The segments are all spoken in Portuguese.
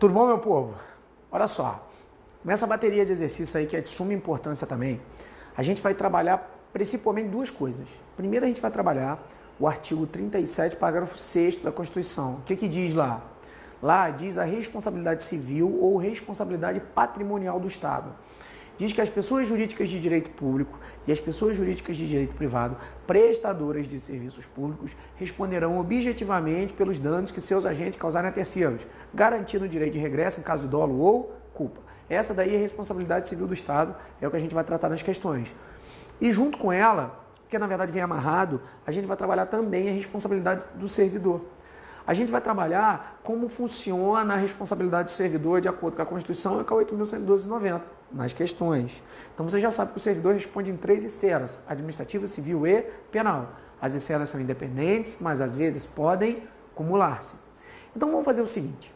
Tudo bom, meu povo? Olha só, nessa bateria de exercício aí que é de suma importância também, a gente vai trabalhar principalmente duas coisas. Primeiro, a gente vai trabalhar o artigo 37, parágrafo 6º da Constituição. O que diz lá? Lá diz a responsabilidade civil ou responsabilidade patrimonial do Estado. Diz que as pessoas jurídicas de direito público e as pessoas jurídicas de direito privado, prestadoras de serviços públicos, responderão objetivamente pelos danos que seus agentes causarem a terceiros, garantindo o direito de regresso em caso de dolo ou culpa. Essa daí é a responsabilidade civil do Estado, é o que a gente vai tratar nas questões. E junto com ela, porque na verdade vem amarrado, a gente vai trabalhar também a responsabilidade do servidor. A gente vai trabalhar como funciona a responsabilidade do servidor de acordo com a Constituição e com a 8.112/90 nas questões. Então você já sabe que o servidor responde em 3 esferas, administrativa, civil e penal. As esferas são independentes, mas às vezes podem acumular-se. Então vamos fazer o seguinte.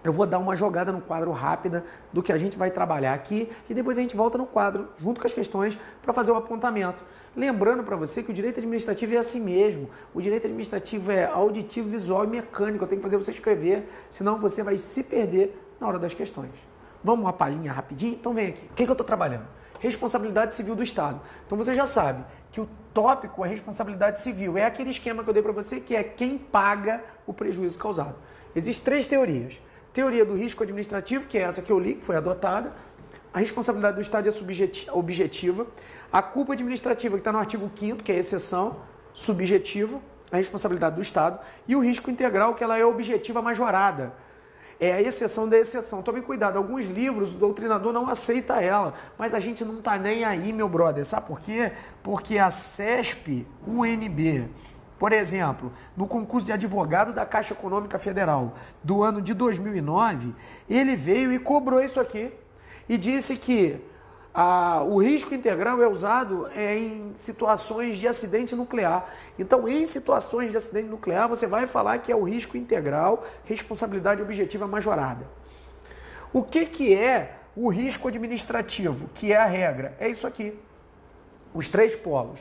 Eu vou dar uma jogada no quadro rápida do que a gente vai trabalhar aqui e depois a gente volta no quadro, junto com as questões, para fazer o apontamento. Lembrando para você que o direito administrativo é assim mesmo. O direito administrativo é auditivo, visual e mecânico. Eu tenho que fazer você escrever, senão você vai se perder na hora das questões. Vamos uma palhinha rapidinho? Então vem aqui. O que eu estou trabalhando? Responsabilidade civil do Estado. Então você já sabe que o tópico é responsabilidade civil. É aquele esquema que eu dei para você, que é quem paga o prejuízo causado. Existem 3 teorias. Teoria do risco administrativo, que é essa que eu li, que foi adotada. A responsabilidade do Estado é objetiva. A culpa administrativa, que está no artigo 5º, que é a exceção, subjetiva, a responsabilidade do Estado. E o risco integral, que ela é objetiva majorada. É a exceção da exceção. Tome cuidado, alguns livros o doutrinador não aceita ela, mas a gente não está nem aí, meu brother. Sabe por quê? Porque a CESP, UNB, por exemplo, no concurso de advogado da Caixa Econômica Federal do ano de 2009, ele veio e cobrou isso aqui e disse que o risco integral é usado em situações de acidente nuclear. Então, em situações de acidente nuclear, você vai falar que é o risco integral, responsabilidade objetiva majorada. O que é o risco administrativo, que é a regra? É isso aqui, os 3 polos.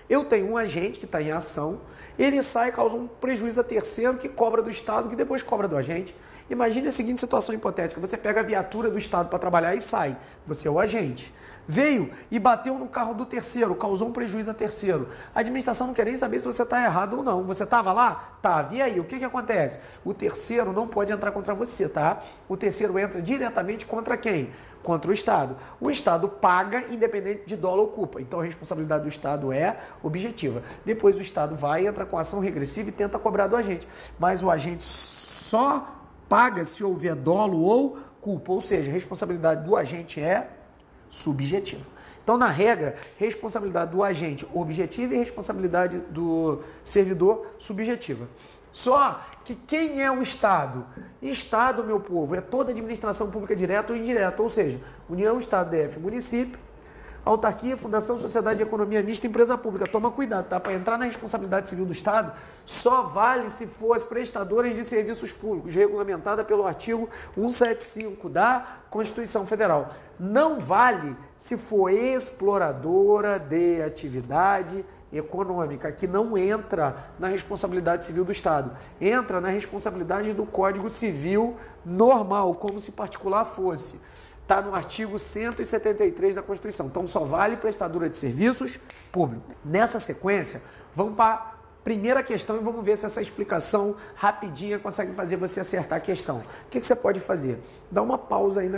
Eu tenho um agente que está em ação, ele sai e causa um prejuízo a terceiro que cobra do Estado, que depois cobra do agente. Imagine a seguinte situação hipotética, você pega a viatura do Estado para trabalhar e sai, você é o agente. Veio e bateu no carro do terceiro, causou um prejuízo a terceiro. A administração não quer nem saber se você está errado ou não. Você estava lá? Estava. E aí, o que acontece? O terceiro não pode entrar contra você, tá? O terceiro entra diretamente contra quem? Contra o Estado. O Estado paga independente de dolo ou culpa. Então a responsabilidade do Estado é objetiva. Depois o Estado vai, entra com ação regressiva e tenta cobrar do agente. Mas o agente só paga se houver dolo ou culpa. Ou seja, a responsabilidade do agente é subjetiva. Então, na regra, responsabilidade do agente objetiva e responsabilidade do servidor subjetiva. Só que quem é o Estado? Estado, meu povo, é toda administração pública direta ou indireta, ou seja, União, Estado, DF, município, autarquia, fundação, sociedade de economia mista, empresa pública. Toma cuidado, tá? Para entrar na responsabilidade civil do Estado, só vale se for as prestadoras de serviços públicos, regulamentada pelo artigo 175 da Constituição Federal. Não vale se for exploradora de atividade econômica, que não entra na responsabilidade civil do Estado. Entra na responsabilidade do Código Civil normal, como se particular fosse. Está no artigo 173 da Constituição. Então, só vale prestadora de serviços públicos. Nessa sequência, vamos para a primeira questão e vamos ver se essa explicação rapidinha consegue fazer você acertar a questão. O que você pode fazer? Dá uma pausa aí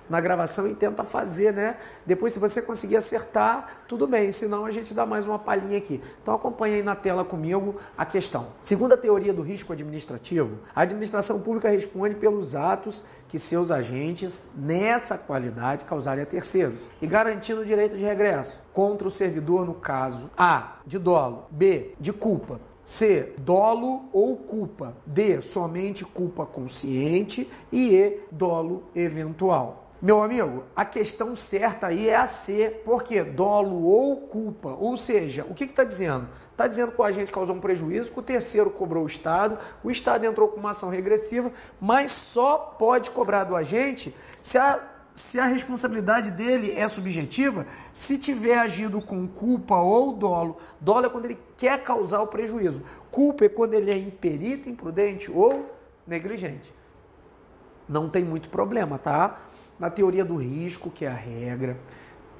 na gravação e tenta fazer, né? Depois, se você conseguir acertar, tudo bem. Senão, a gente dá mais uma palhinha aqui. Então, acompanha aí na tela comigo a questão. Segundo a teoria do risco administrativo, a administração pública responde pelos atos que seus agentes, nessa qualidade, causarem a terceiros e garantindo o direito de regresso contra o servidor no caso A, de dolo, B, de culpa, C, dolo ou culpa, D, somente culpa consciente e E, dolo eventual. Meu amigo, a questão certa aí é a C, porque dolo ou culpa, ou seja, o que está dizendo? Está dizendo que o agente causou um prejuízo, que o terceiro cobrou o Estado entrou com uma ação regressiva, mas só pode cobrar do agente se a responsabilidade dele é subjetiva, se tiver agido com culpa ou dolo. Dolo é quando ele quer causar o prejuízo. Culpa é quando ele é imperito, imprudente ou negligente. não tem muito problema, tá? Na teoria do risco, que é a regra,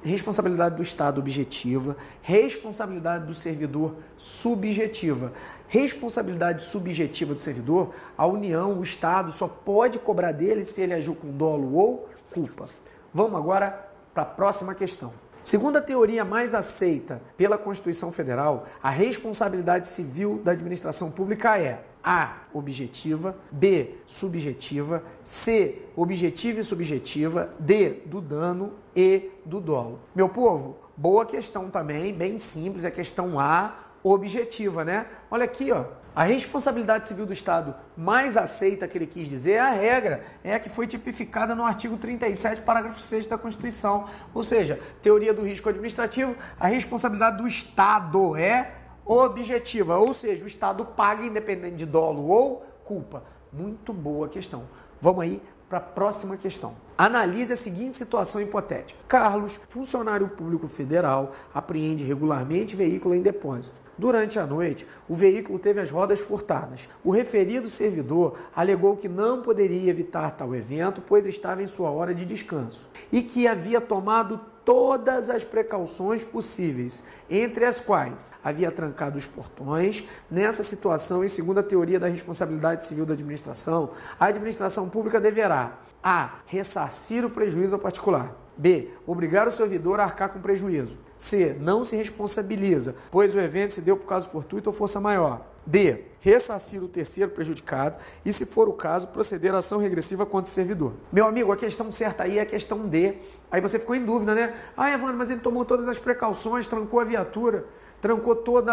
responsabilidade do Estado objetiva, responsabilidade do servidor subjetiva. Responsabilidade subjetiva do servidor, a União, o Estado, só pode cobrar dele se ele agiu com dolo ou culpa. Vamos agora para a próxima questão. Segundo a teoria mais aceita pela Constituição Federal, a responsabilidade civil da administração pública é A, objetiva, B, subjetiva, C, objetiva e subjetiva, D, do dano, E, do dolo. Meu povo, boa questão também, bem simples, é a questão A, objetiva, né? Olha aqui, ó. A responsabilidade civil do Estado mais aceita, que ele quis dizer, é a regra, é a que foi tipificada no artigo 37, parágrafo 6 da Constituição. Ou seja, teoria do risco administrativo, a responsabilidade do Estado é objetiva, ou seja, o Estado paga independente de dolo ou culpa. Muito boa questão. Vamos aí para a próxima questão. Analise a seguinte situação hipotética. Carlos, funcionário público federal, apreende regularmente veículo em depósito. Durante a noite, o veículo teve as rodas furtadas. O referido servidor alegou que não poderia evitar tal evento, pois estava em sua hora de descanso e que havia tomado todas as precauções possíveis, entre as quais havia trancado os portões. Nessa situação, e segundo a teoria da responsabilidade civil da administração, a administração pública deverá A, ressarcir o prejuízo ao particular. B, obrigar o servidor a arcar com prejuízo. C, não se responsabiliza, pois o evento se deu por causa fortuito ou força maior. D, ressarcir o terceiro prejudicado e, se for o caso, proceder à ação regressiva contra o servidor. Meu amigo, a questão certa aí é a questão D. Aí você ficou em dúvida, né? Ah, Evandro, mas ele tomou todas as precauções, trancou a viatura, trancou todo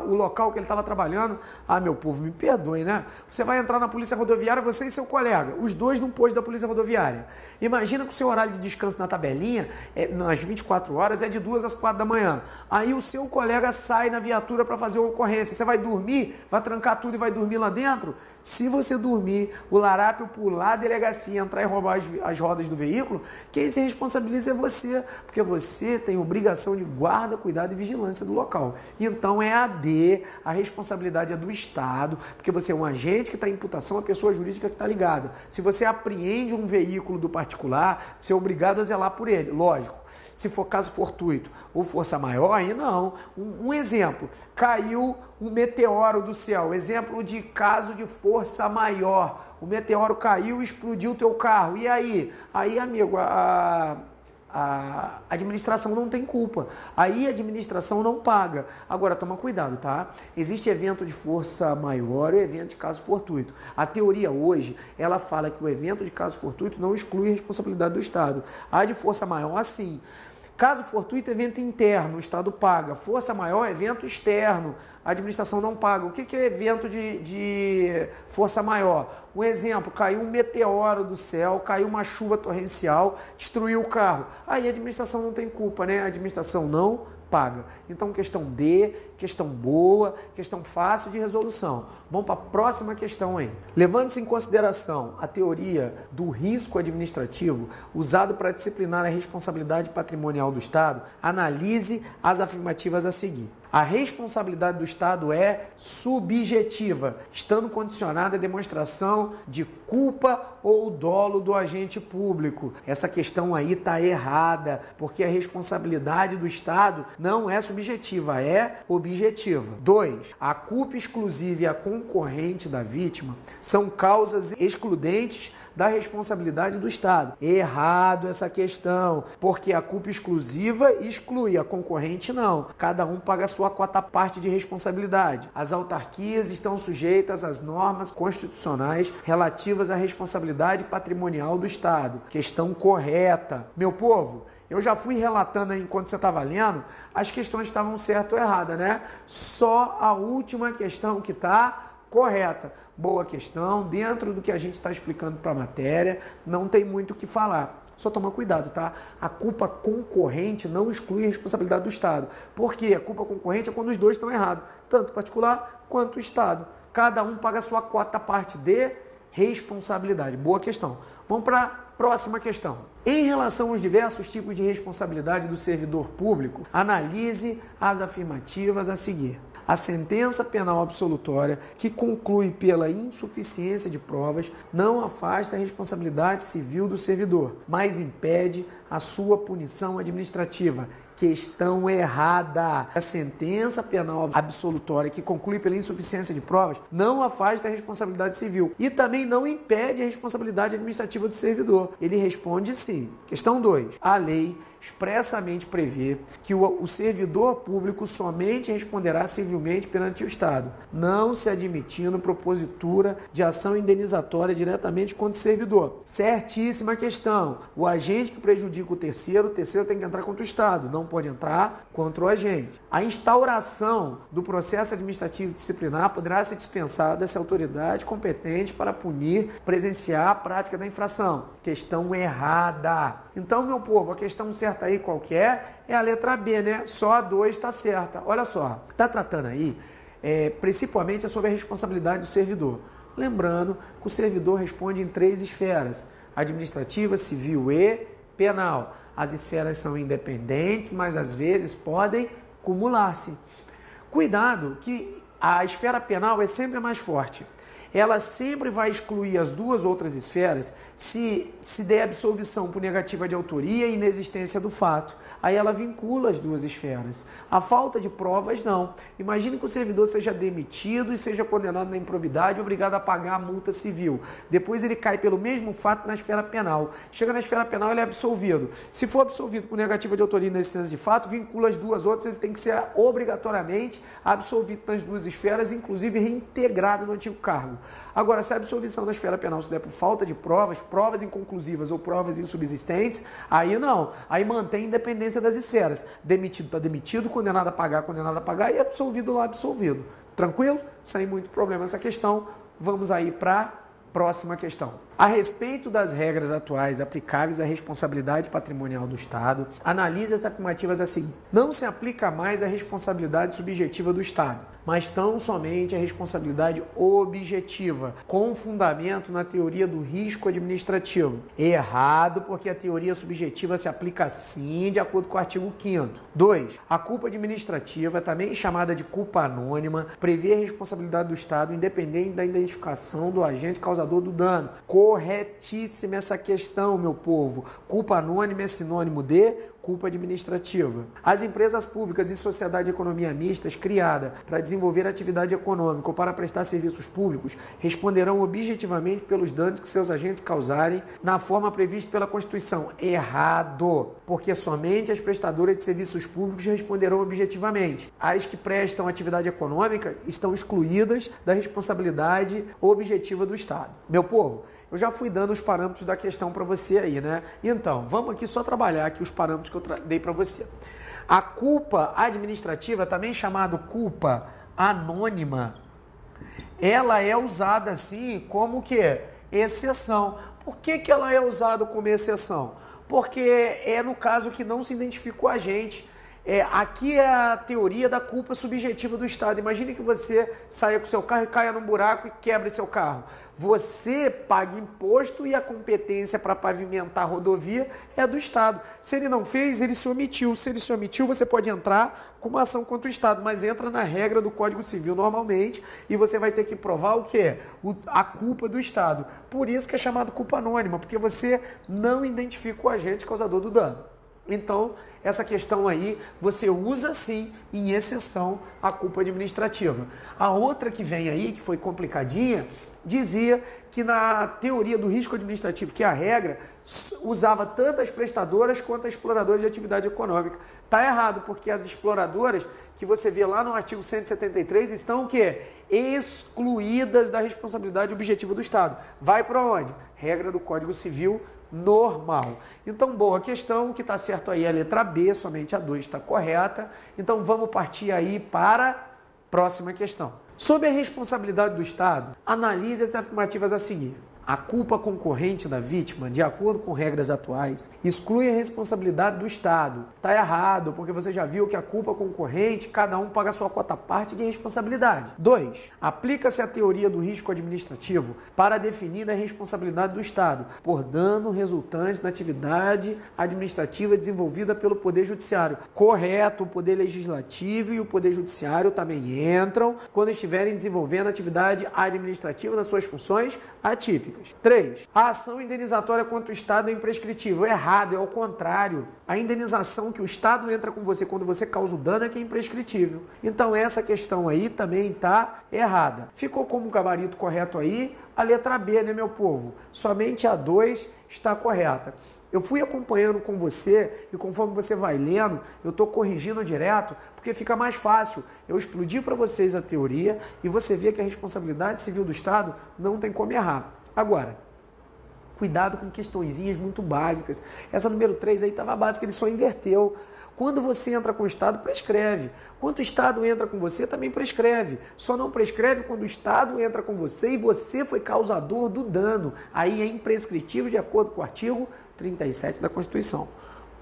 o local que ele estava trabalhando. Ah, meu povo, me perdoe, né? Você vai entrar na polícia rodoviária, você e seu colega, os dois num posto da polícia rodoviária. Imagina que o seu horário de descanso na tabelinha, nas 24 horas, é de 2 às 4 da manhã. Aí o seu colega sai na viatura para fazer uma ocorrência. Você vai dormir, vai trancar tudo e vai dormir lá dentro? Se você dormir, o larápio pular a delegacia, entrar e roubar as rodas do veículo, quem se responsabiliza é você, porque você tem obrigação de guarda, cuidado e vigilância do local. Então é a D, a responsabilidade é do Estado, porque você é um agente que está em imputação, a pessoa jurídica que está ligada. Se você apreende um veículo do particular, você é obrigado a zelar por ele, lógico. Se for caso fortuito ou força maior, aí não. Um exemplo, caiu um meteoro do céu, exemplo de caso de força maior. O meteoro caiu e explodiu o teu carro. E aí? Aí, amigo, a administração não tem culpa. Aí a administração não paga. Agora, toma cuidado, tá? Existe evento de força maior e evento de caso fortuito. A teoria hoje, ela fala que o evento de caso fortuito não exclui a responsabilidade do Estado. A de força maior, sim. Caso fortuito, evento interno, o Estado paga. Força maior, evento externo, a administração não paga. O que é evento de força maior? Um exemplo, caiu um meteoro do céu, caiu uma chuva torrencial, destruiu o carro. Aí a administração não tem culpa, né? A administração não paga. Então, questão D, questão boa, questão fácil de resolução. Vamos para a próxima questão aí. Levando-se em consideração a teoria do risco administrativo usado para disciplinar a responsabilidade patrimonial do Estado, analise as afirmativas a seguir. A responsabilidade do Estado é subjetiva, estando condicionada à demonstração de culpa ou dolo do agente público. Essa questão aí está errada, porque a responsabilidade do Estado não é subjetiva, é objetiva. 2. A culpa exclusiva e a concorrente da vítima são causas excludentes da responsabilidade do Estado. Errado essa questão, porque a culpa exclusiva exclui, a concorrente não. Cada um paga a sua quota parte de responsabilidade. As autarquias estão sujeitas às normas constitucionais relativas à responsabilidade patrimonial do Estado. Questão correta. Meu povo, eu já fui relatando aí enquanto você estava lendo, as questões estavam certas ou erradas, né? Só a última questão que está correta. Boa questão, dentro do que a gente está explicando para a matéria, não tem muito o que falar. Só toma cuidado, tá? A culpa concorrente não exclui a responsabilidade do Estado. Por quê? A culpa concorrente é quando os dois estão errados, tanto o particular quanto o Estado. Cada um paga a sua quota parte de responsabilidade. Boa questão. Vamos para a próxima questão. Em relação aos diversos tipos de responsabilidade do servidor público, analise as afirmativas a seguir. A sentença penal absolutória que conclui pela insuficiência de provas não afasta a responsabilidade civil do servidor, mas impede a sua punição administrativa. Questão errada. A sentença penal absolutória que conclui pela insuficiência de provas não afasta a responsabilidade civil e também não impede a responsabilidade administrativa do servidor. Ele responde sim. Questão 2. A lei expressamente prevê que o servidor público somente responderá civilmente perante o Estado, não se admitindo propositura de ação indenizatória diretamente contra o servidor. Certíssima questão. O agente que prejudica o terceiro tem que entrar contra o Estado, não pode entrar contra o agente. A instauração do processo administrativo disciplinar poderá ser dispensada se a autoridade competente para punir, presenciar a prática da infração. Questão errada. Então, meu povo, a questão certa aí qualquer é a letra B, né? Só a 2 está certa. Olha só, está tratando aí, principalmente sobre a responsabilidade do servidor. Lembrando que o servidor responde em 3 esferas: administrativa, civil e penal. As esferas são independentes, mas às vezes podem acumular-se. Cuidado que a esfera penal é sempre a mais forte. Ela sempre vai excluir as 2 outras esferas se der absolvição por negativa de autoria e inexistência do fato. Aí ela vincula as 2 esferas. A falta de provas, não. Imagine que o servidor seja demitido e seja condenado na improbidade e obrigado a pagar a multa civil. Depois ele cai pelo mesmo fato na esfera penal. Chega na esfera penal, ele é absolvido. Se for absolvido por negativa de autoria e inexistência de fato, vincula as 2 outras, ele tem que ser obrigatoriamente absolvido nas 2 esferas, inclusive reintegrado no antigo cargo. Agora, se a absolvição da esfera penal se der por falta de provas, provas inconclusivas ou provas insubsistentes, aí não. Aí mantém a independência das esferas. Demitido está demitido, condenado a pagar e absolvido lá, absolvido. Tranquilo? Sem muito problema essa questão. Vamos aí para a próxima questão. A respeito das regras atuais aplicáveis à responsabilidade patrimonial do Estado, analise as afirmativas a seguir. Não se aplica mais a responsabilidade subjetiva do Estado, mas tão somente a responsabilidade objetiva, com fundamento na teoria do risco administrativo. Errado, porque a teoria subjetiva se aplica sim, de acordo com o artigo 5º. 2. A culpa administrativa, também chamada de culpa anônima, prevê a responsabilidade do Estado independente da identificação do agente causador do dano. Corretíssima essa questão, meu povo. Culpa anônima é sinônimo de culpa administrativa. As empresas públicas e sociedade de economia mistas criada para desenvolver atividade econômica ou para prestar serviços públicos responderão objetivamente pelos danos que seus agentes causarem na forma prevista pela Constituição. Errado, porque somente as prestadoras de serviços públicos responderão objetivamente. As que prestam atividade econômica estão excluídas da responsabilidade objetiva do Estado. Meu povo, eu já fui dando os parâmetros da questão para você aí, né? Então, vamos aqui só trabalhar aqui os parâmetros que eu dei para você. A culpa administrativa, também chamada culpa anônima, ela é usada assim como que exceção. Por que ela é usada como exceção? Porque é no caso que não se identifica o agente. Aqui é a teoria da culpa subjetiva do Estado. Imagine que você saia com seu carro e caia num buraco e quebre seu carro. Você paga imposto e a competência para pavimentar a rodovia é do Estado. Se ele não fez, ele se omitiu. Se ele se omitiu, você pode entrar com uma ação contra o Estado, mas entra na regra do Código Civil normalmente e você vai ter que provar o quê? A culpa do Estado. Por isso que é chamado culpa anônima, porque você não identifica o agente causador do dano. Então, essa questão aí, você usa sim, em exceção, a culpa administrativa. A outra que vem aí, que foi complicadinha, dizia que na teoria do risco administrativo, que é a regra, usava tanto as prestadoras quanto as exploradoras de atividade econômica. Está errado, porque as exploradoras, que você vê lá no artigo 173, estão o quê? Excluídas da responsabilidade objetiva do Estado. Vai para onde? Regra do Código Civil normal. Então, boa questão, o que está certo aí é a letra B, somente a 2 está correta. Então, vamos partir aí para a próxima questão. Sob a responsabilidade do Estado, analise as afirmativas a seguir. a culpa concorrente da vítima, de acordo com regras atuais, exclui a responsabilidade do Estado. Está errado, porque você já viu que a culpa concorrente, cada um paga a sua cota parte de responsabilidade. 2. Aplica-se a teoria do risco administrativo para definir a responsabilidade do Estado por dano resultante da atividade administrativa desenvolvida pelo Poder Judiciário. Correto, o Poder Legislativo e o Poder Judiciário também entram quando estiverem desenvolvendo atividade administrativa nas suas funções atípicas. 3. A ação indenizatória contra o Estado é imprescritível. Errado, é ao contrário. A indenização que o Estado entra com você quando você causa o dano é que é imprescritível. Então essa questão aí também está errada. Ficou como gabarito correto aí a letra B, né, meu povo? Somente a 2 está correta. Eu fui acompanhando com você e conforme você vai lendo, eu estou corrigindo direto, porque fica mais fácil. Eu explodi para vocês a teoria e você vê que a responsabilidade civil do Estado não tem como errar. Agora, cuidado com questõezinhas muito básicas. Essa número 3 aí estava básica, ele só inverteu. Quando você entra com o Estado, prescreve. Quando o Estado entra com você, também prescreve. Só não prescreve quando o Estado entra com você e você foi causador do dano. Aí é imprescritível de acordo com o artigo 37 da Constituição.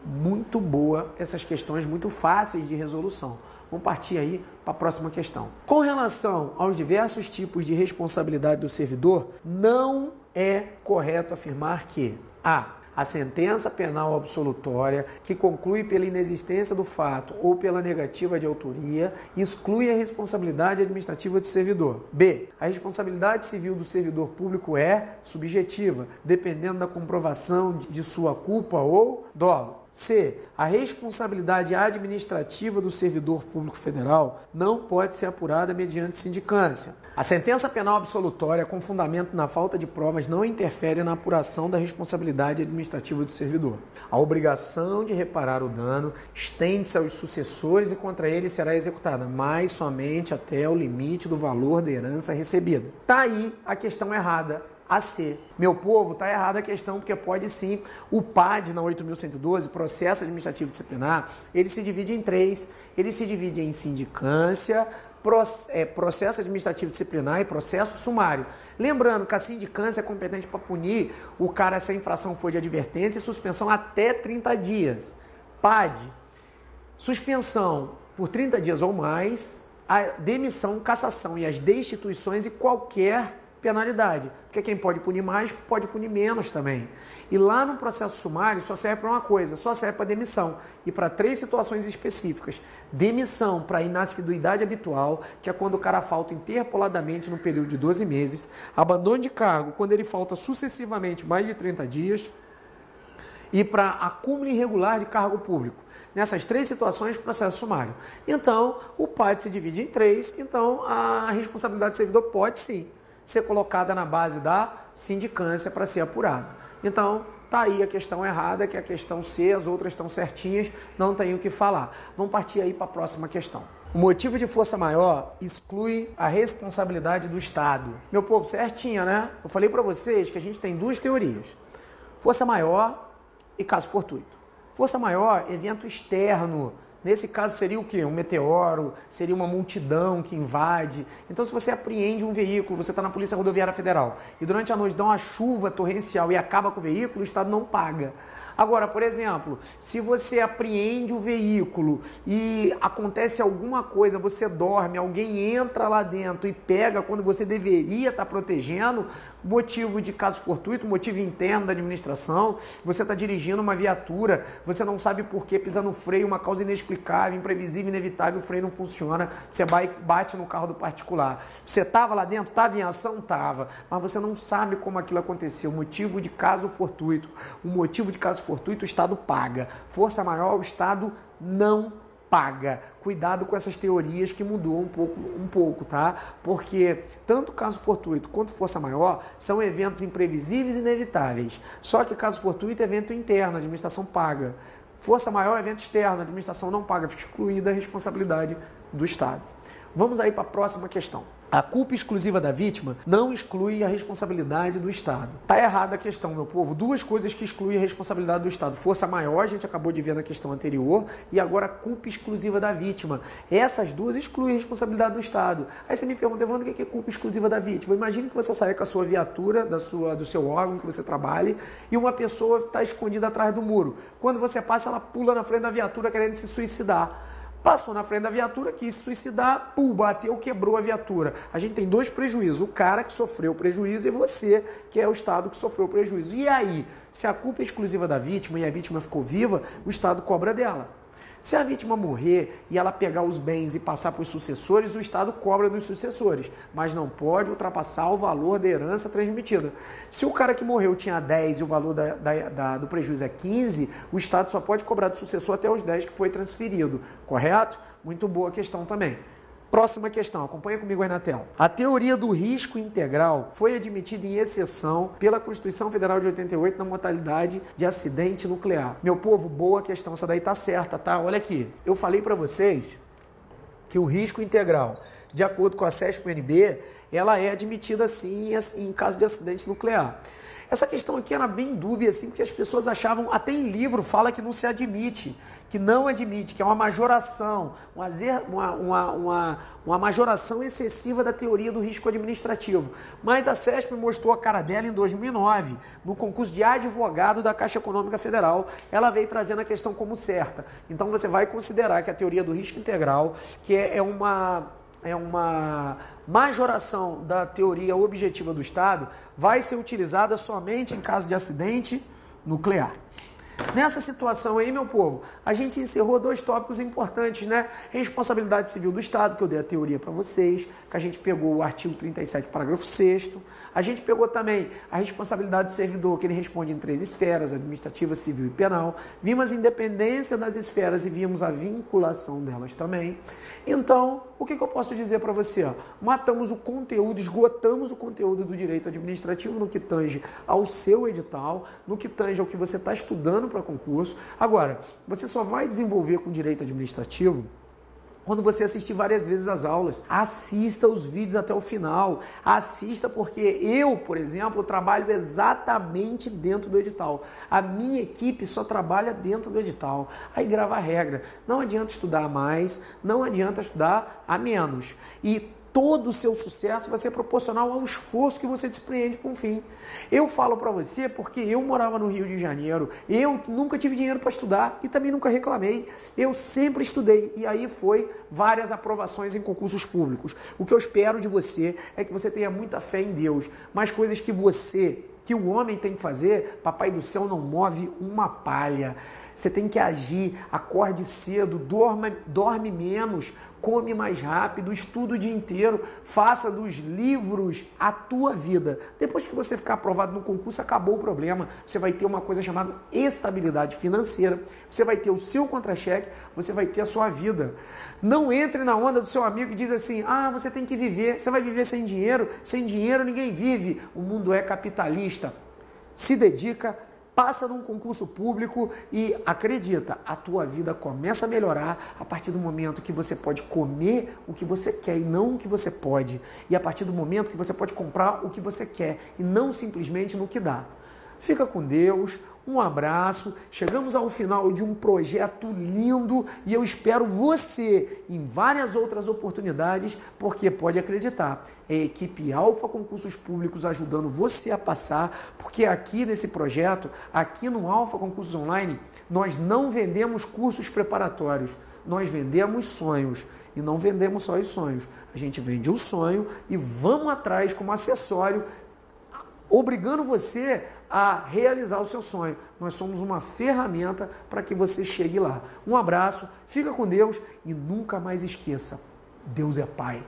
Muito boa essas questões, muito fáceis de resolução. Vamos partir aí para a próxima questão. Com relação aos diversos tipos de responsabilidade do servidor, não é correto afirmar que a sentença penal absolutória, que conclui pela inexistência do fato ou pela negativa de autoria, exclui a responsabilidade administrativa do servidor. B. A responsabilidade civil do servidor público é subjetiva, dependendo da comprovação de sua culpa ou dolo. C. A responsabilidade administrativa do servidor público federal não pode ser apurada mediante sindicância. A sentença penal absolutória com fundamento na falta de provas não interfere na apuração da responsabilidade administrativa do servidor. A obrigação de reparar o dano estende-se aos sucessores e contra eles será executada, mas somente até o limite do valor da herança recebida. Tá aí a questão errada. A C. Meu povo, está errada a questão, porque pode sim. O PAD, na 8.112, Processo Administrativo Disciplinar, ele se divide em 3. Ele se divide em sindicância, processo administrativo disciplinar e processo sumário. Lembrando que a sindicância é competente para punir o cara se a infração for de advertência e suspensão até 30 dias. PAD, suspensão por 30 dias ou mais, a demissão, cassação e as destituições e qualquer penalidade, porque quem pode punir mais, pode punir menos também. E lá no processo sumário só serve para uma coisa, só serve para demissão. E para 3 situações específicas. Demissão para inassiduidade habitual, que é quando o cara falta interpoladamente no período de 12 meses. Abandono de cargo, quando ele falta sucessivamente mais de 30 dias. E para acúmulo irregular de cargo público. Nessas 3 situações, processo sumário. Então, o PAD se divide em 3, então a responsabilidade do servidor pode sim ser colocada na base da sindicância para ser apurada. Então, tá aí a questão errada, que é a questão C, as outras estão certinhas, não tem o que falar. Vamos partir aí para a próxima questão. O motivo de força maior exclui a responsabilidade do Estado. Meu povo, certinha, né? Eu falei para vocês que a gente tem 2 teorias. Força maior e caso fortuito. Força maior, evento externo. Nesse caso seria o quê? Um meteoro, seria uma multidão que invade. Então, se você apreende um veículo, você está na Polícia Rodoviária Federal e durante a noite dá uma chuva torrencial e acaba com o veículo, o Estado não paga. Agora, por exemplo, se você apreende o veículo e acontece alguma coisa, você dorme, alguém entra lá dentro e pega quando você deveria estar protegendo, motivo de caso fortuito, motivo interno da administração, você está dirigindo uma viatura, você não sabe por que, pisa no freio, uma causa inexplicável, imprevisível, inevitável, o freio não funciona, você bate no carro do particular. Você estava lá dentro? Estava em ação? Estava. Mas você não sabe como aquilo aconteceu, motivo de caso fortuito. O motivo de caso fortuito, o Estado paga. Força maior, o Estado não paga. Cuidado com essas teorias que mudou um pouco, tá? Porque tanto caso fortuito quanto força maior são eventos imprevisíveis e inevitáveis. Só que caso fortuito é evento interno, a administração paga. Força maior é evento externo, a administração não paga, fica excluída a responsabilidade do Estado. Vamos aí para a próxima questão. A culpa exclusiva da vítima não exclui a responsabilidade do Estado. Tá errada a questão, meu povo. Duas coisas que excluem a responsabilidade do Estado. Força maior, a gente acabou de ver na questão anterior, e agora a culpa exclusiva da vítima. Essas duas excluem a responsabilidade do Estado. Aí você me pergunta, Evandro, o que é culpa exclusiva da vítima? Imagine que você saia com a sua viatura, do seu órgão que você trabalhe, e uma pessoa está escondida atrás do muro. Quando você passa, ela pula na frente da viatura querendo se suicidar. Passou na frente da viatura, quis se suicidar, bateu, quebrou a viatura. A gente tem dois prejuízos, o cara que sofreu o prejuízo e você, que é o Estado que sofreu o prejuízo. E aí, se a culpa é exclusiva da vítima e a vítima ficou viva, o Estado cobra dela. Se a vítima morrer e ela pegar os bens e passar para os sucessores, o Estado cobra dos sucessores, mas não pode ultrapassar o valor da herança transmitida. Se o cara que morreu tinha 10 e o valor do prejuízo é 15, o Estado só pode cobrar do sucessor até os 10 que foi transferido, correto? Muito boa questão também. Próxima questão, acompanha comigo aí na tela. A teoria do risco integral foi admitida em exceção pela Constituição Federal de 88 na modalidade de acidente nuclear. Meu povo, boa questão, essa daí tá certa, tá? Olha aqui, eu falei para vocês que o risco integral, de acordo com a CESP-NB, ela é admitida sim em caso de acidente nuclear. Essa questão aqui era bem dúbia, assim, porque as pessoas achavam, até em livro fala que não se admite, que não admite, que é uma majoração, uma majoração excessiva da teoria do risco administrativo. Mas a CESP mostrou a cara dela em 2009, no concurso de advogado da Caixa Econômica Federal, ela veio trazendo a questão como certa. Então você vai considerar que a teoria do risco integral, que é uma majoração da teoria objetiva do Estado, vai ser utilizada somente em caso de acidente nuclear. Nessa situação aí, meu povo, a gente encerrou dois tópicos importantes, né? Responsabilidade civil do Estado, que eu dei a teoria para vocês, que a gente pegou o artigo 37, parágrafo 6º. A gente pegou também a responsabilidade do servidor, que ele responde em 3 esferas, administrativa, civil e penal. Vimos a independência das esferas e vimos a vinculação delas também. Então, o que eu posso dizer para você? Matamos o conteúdo, esgotamos o conteúdo do direito administrativo no que tange ao seu edital, no que tange ao que você está estudando para concurso. Agora, você só vai desenvolver com direito administrativo quando você assistir várias vezes as aulas. Assista os vídeos até o final. Assista, porque eu, por exemplo, trabalho exatamente dentro do edital. A minha equipe só trabalha dentro do edital. Aí grava a regra. Não adianta estudar a mais, não adianta estudar a menos. E todo o seu sucesso vai ser proporcional ao esforço que você despreende para um fim. Eu falo para você porque eu morava no Rio de Janeiro, eu nunca tive dinheiro para estudar e também nunca reclamei. Eu sempre estudei e aí foi várias aprovações em concursos públicos. O que eu espero de você é que você tenha muita fé em Deus, mas coisas que o homem tem que fazer, Papai do Céu não move uma palha. Você tem que agir, acorde cedo, dorme menos, come mais rápido, estuda o dia inteiro, faça dos livros a tua vida. Depois que você ficar aprovado no concurso, acabou o problema. Você vai ter uma coisa chamada estabilidade financeira, você vai ter o seu contra-cheque, você vai ter a sua vida. Não entre na onda do seu amigo que diz assim, você tem que viver, você vai viver sem dinheiro ninguém vive. O mundo é capitalista. Se dedica, passa num concurso público e acredita, a tua vida começa a melhorar a partir do momento que você pode comer o que você quer e não o que você pode. E a partir do momento que você pode comprar o que você quer e não simplesmente no que dá. Fica com Deus, um abraço, chegamos ao final de um projeto lindo e eu espero você em várias outras oportunidades, porque pode acreditar, é a equipe Alfa Concursos Públicos ajudando você a passar, porque aqui nesse projeto, aqui no Alfa Concursos Online, nós não vendemos cursos preparatórios, nós vendemos sonhos e não vendemos só os sonhos, a gente vende o sonho e vamos atrás como acessório, obrigando você a realizar o seu sonho. Nós somos uma ferramenta para que você chegue lá. Um abraço, fica com Deus e nunca mais esqueça, Deus é Pai.